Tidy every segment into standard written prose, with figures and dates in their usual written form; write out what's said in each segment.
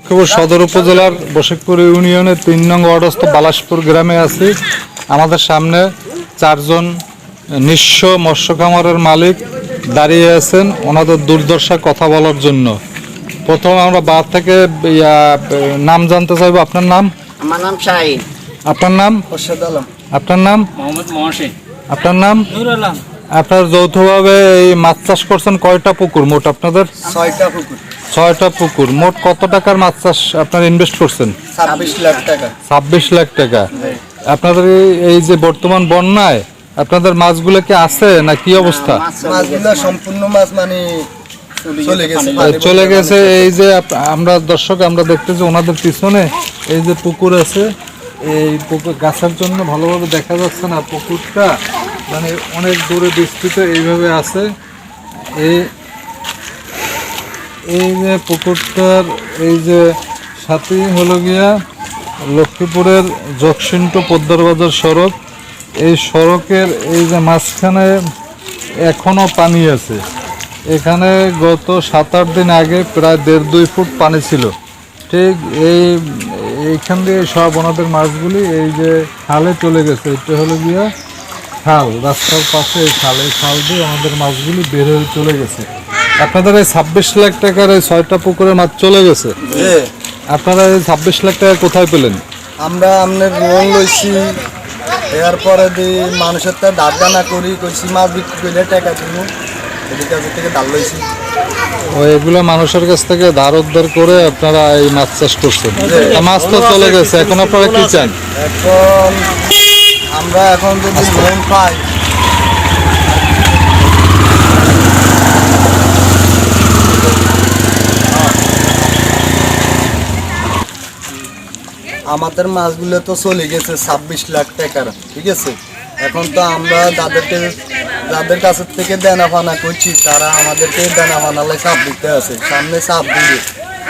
লক্ষ্মীপুর সদর উপজেলার বশিকপুর ইউনিয়নের ৩ নং ওয়ার্ডস্থ বালাসপুর গ্রামে আছি। আমাদের সামনে 4 জন নিঃস্ব মৎস্য খামারের মালিক দাঁড়িয়ে আছেন ওনাদের দুর্দশা কথা বলার জন্য। প্রথম আমরা বাদ থেকে নাম জানতে চাইবো। আপনার নাম? আমার নাম শাহিন। আপনার নাম? খোরশেদ আলম। আপনার নাম? মোহাম্মদ মহসিন। আপনার নাম? নূর আলম। আপনার যৌথভাবে এই মাছ চাষ করছেন কয়টা পুকুর মোট আপনাদের? 6টা পুকুর। 6টা পুকুর। মোট কত টাকার মাছ চাষ আপনারা ইনভেস্ট করছেন? 26 লাখ টাকা। 26 লাখ টাকা। আপনাদের এই যে বর্তমান বন্যায় আপনাদের মাছগুলো কি আছে না কি অবস্থা? মাছগুলো সম্পূর্ণ মাছ মানে চলে গেছে। এই যে আমরা দর্শক আমরা দেখতেছি ওনাদের পিছনে এই যে পুকুর আছে, এই পুকুর গাছের জন্য ভালোভাবে দেখা যাচ্ছে না। পুকুরটা মানে অনেক দূরে বিস্তৃত এইভাবে আছে। এই যে পুকুরটার এই যে সাথে হলো গিয়া লক্ষ্মীপুরের জকসিন্টো পদ্মার বাজার সড়ক। এই সড়কের এই যে মাঝখানে এখনো পানি আছে। এখানে গত 7-8 দিন আগে প্রায় 1.5-2 ফুট পানি ছিল। ঠিক এইখান দিয়ে সব ওনাদের মাছগুলি এই যে খালে চলে গেছে। এটা হলো গিয়া খাল, রাস্তার পাশে এই খাল দিয়ে আমাদের মাছগুলি বের হয়ে চলে গেছে। আপনাদের এই 26 লাখ টাকার এই 6টা পুকুরের মাছ চলে গেছে। আপনারা এই 26 লাখ টাকা কোথায় পেলেন? আমরা আপনার লোন লইছি, এরপরে দিয়ে মানুষের তো দানা করি কইছি মাছ বিক্রি করে টাকা দিব, এদের কাছ থেকে ধার লইছি। এগুলো মানুষের কাছ থেকে ধার উদ্ধার করে আপনারা এই মাছ চাষ করছেন। মাছ তো চলে গেছে, এখন আপনারা কি চান? এখন আমরা যদি লোন পাই, আমাদের মাছগুলো তো চলে গেছে 26 লাখ টাকার, ঠিক আছে। এখন তো আমরা যাদের কাছ থেকে দেনা ফানা করছি তারা আমাদেরকে দেনা ফানালে চাপ দিতে আছে, সামনে চাপ দিবে।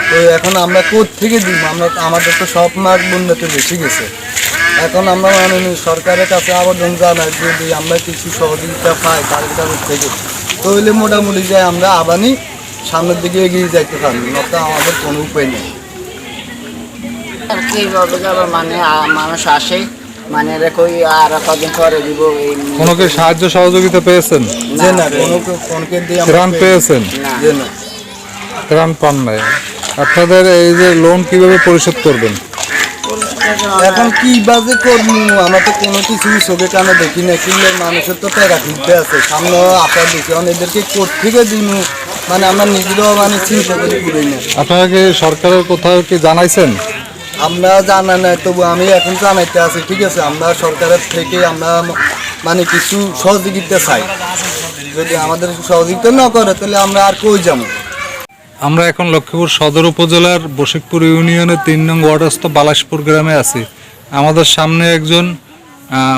তো এখন আমরা কোত্থেকে দিব? আমাদের তো সব মাছ বন্যাতে বেশি গেছে। এখন আমরা মাননীয় সরকারের কাছে আবেদন জানাই যদি আমরা কিছু সহযোগিতা পাই তাদের কাছ থেকে, তাহলে মোটামুটি যাই আমরা আবানি সামনের দিকে এগিয়ে যাইতে পারি, নয়তো আমাদের কোনো উপায় নেই। মানে মানুষ আসে মানে কই আর কদিন পরে দিব। কোনো কি সাহায্য সহযোগিতা পেয়েছেন? যে না, কোনকে দিয়ে ত্রাণ পেয়েছেন? যে না, ত্রাণ পান নাই। আপনাদের এই যে লোন কিভাবে পরিশোধ করবেন? এখন কি বাজে করবো, আমরা তো কোনো কিছু চোখে কানে দেখি না। কিনলে মানুষের তো টাকা ঢুকতে আছে, সামনে আপনার দেখি এদেরকে কোথেকে দিব, মানে আমরা নিজেরাও মানে চিন্তা করে পুরোই না। আপনারা কি সরকারের কোথাও কি জানাইছেন? আমরা জানা নাই, তবু আমি এখন জানাইতে আছি, ঠিক আছে। আমরা সরকারের থেকে আমরা মানে কিছু সহযোগিতা চাই। যদি আমাদের সহযোগিতা না করে তাহলে আমরা আর কই যাবো। আমরা এখন লক্ষ্মীপুর সদর উপজেলার বশিকপুর ইউনিয়নের 3 নং ওয়ার্ডস্থ বালাসপুর গ্রামে আছি। আমাদের সামনে একজন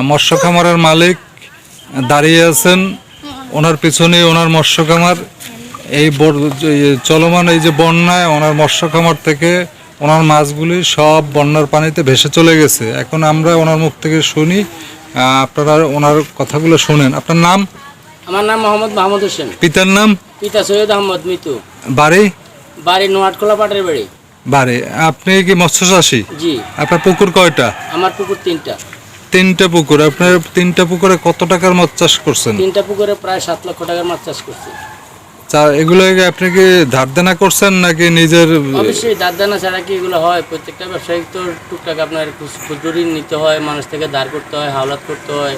মৎস্য খামারের মালিক দাঁড়িয়ে আছেন। ওনার পিছনে ওনার মৎস্য খামার। এই চলমান এই যে বন্যায় ওনার মৎস্য খামার থেকে ওনার মাছগুলি সব বন্যার পানিতে ভেসে চলে গেছে। এখন আমরা ওনার মুখ থেকে শুনি, আপনারা ওনার কথাগুলো শোনেন। আপনার নাম? আমার নাম মোহাম্মদ মাহমুদ হোসেন। পিতার নাম? পিতা সৈয়দ আহমদ মিতু। বাড়ি নোয়াটখোলা পাটের বাড়ি। আপনি কি মৎস্য চাষী? জি। আপনার পুকুর কয়টা? আমার পুকুর 3টা। 3টা পুকুর। আপনার 3টা পুকুরে কত টাকার মাছ চাষ করছেন? 3টা পুকুরে প্রায় 7 লক্ষ টাকার মাছ চাষ করছি। এগুলো আপনি কি ধার দেনা করছেন নাকি নিজের? অবশ্যই ধার দেনা ছাড়া কি এগুলো হয়? প্রত্যেকটা ব্যবসায়িক তো টুকটাক আপনার ক্ষুদ্র ঋণ নিতে হয়, মানুষ থেকে ধার করতে হয়, হাওলাত করতে হয়,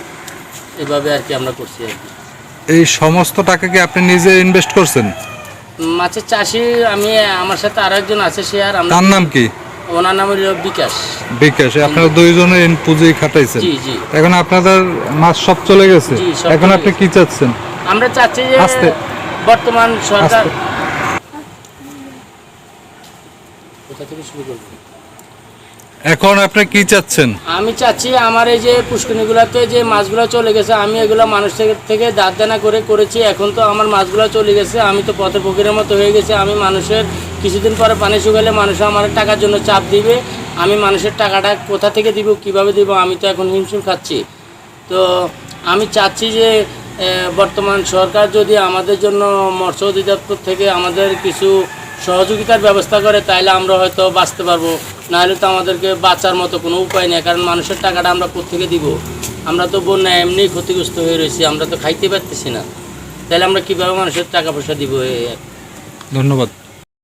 এভাবে আর কি আমরা করছি আর কি। এই সমস্ত টাকা কি আপনি নিজে ইনভেস্ট করছেন? মাছের চাষি আমি, আমার সাথে আরো একজন আছে, সে আর আমরা। তার নাম কি? ওনার নাম হলো বিকাশ। আপনারা 2 জনে পুঁজি খাটাইছেন। জি জি। এখন আপনাদের মাছ সব চলে গেছে, এখন আপনি কি চাচ্ছেন? আমরা চাচ্ছি যে বর্তমান সরকার কোথা থেকে শুরু করব? এখন আপনি কি চাচ্ছেন? আমি চাচ্ছি আমার এই যে পুষ্করিণীগুলোতে যে মাছগুলো চলে গেছে, আমি এগুলো মানুষ থেকে দাঁত দানা করেছি। এখন তো আমার মাছগুলো চলে গেছে, আমি তো পথের ফকিরের মতো হয়ে গেছে। আমি মানুষের কিছুদিন পরে পানি শুকালে মানুষ আমার টাকার জন্য চাপ দিবে, আমি মানুষের টাকাটা কোথা থেকে দিব, কিভাবে দিব, আমি তো এখন হিমশিম খাচ্ছি। তো আমি চাচ্ছি যে বর্তমান সরকার যদি আমাদের জন্য মৎস্য অধিদপ্তর থেকে আমাদের কিছু সহযোগিতার ব্যবস্থা করে তাইলে আমরা হয়তো বাঁচতে পারবো, নাহলে তো আমাদেরকে বাঁচার মতো কোনো উপায় নেই। কারণ মানুষের টাকাটা আমরা কোত্থেকে দিব? আমরা তো বন্যায় এমনি ক্ষতিগ্রস্ত হয়ে রয়েছি, আমরা তো খাইতে পারতেছি না, তাহলে আমরা কীভাবে মানুষের টাকা পয়সা দিব? ধন্যবাদ।